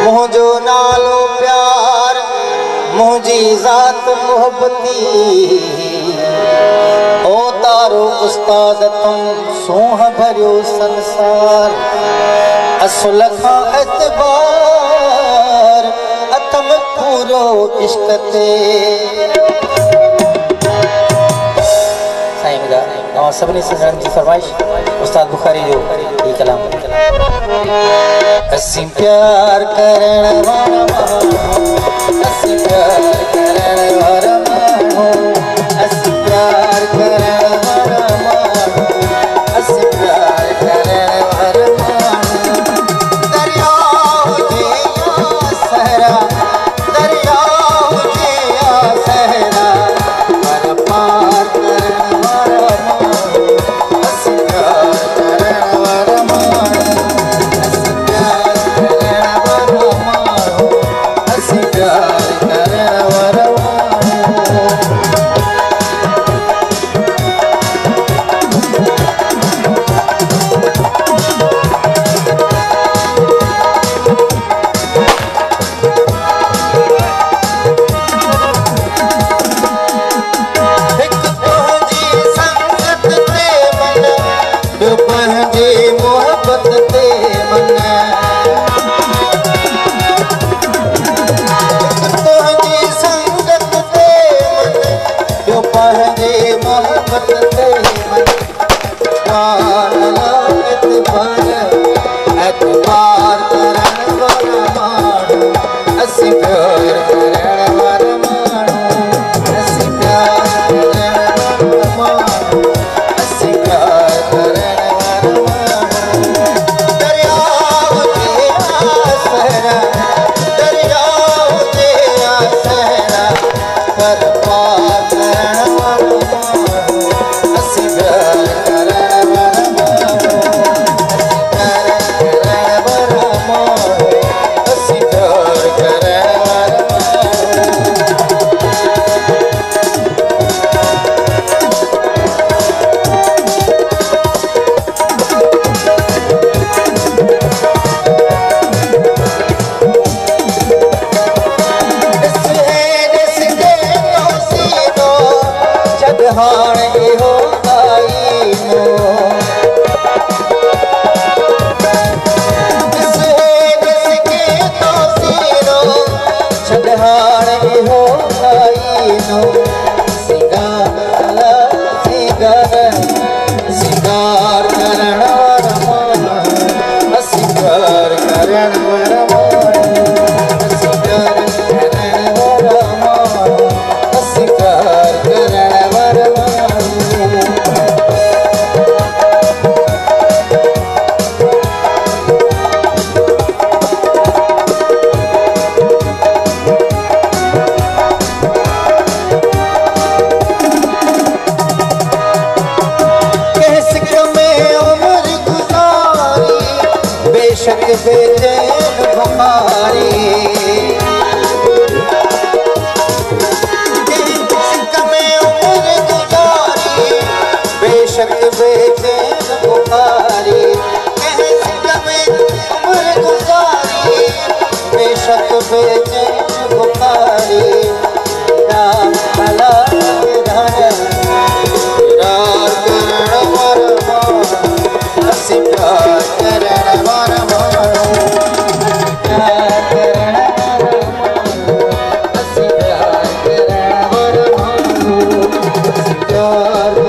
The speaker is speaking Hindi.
मुझो नालो प्यार मुझी ज़ात मोहब्बती ओ तारो उस्ताद तुम सोह भरियो संसार असुल खां एतबार अतम पूरो इश्क ते साईं ॿुधा तव्हां सभिनी सिंधड़नि जी फरमाइश उस्ताद बुखारी जो ही कलाम असीं प्यार करण वारा माण्हू असीं प्यार करण वारा माण्हू असीं प्यार करण वारा माण्हू असीं प्यार करण वारा माण्हू दरिया हुजे या सहरा दरिया हुजे या सहरा पर पार करण वारा माण्हू असीं प्यार करण वारा माण्हू प्यार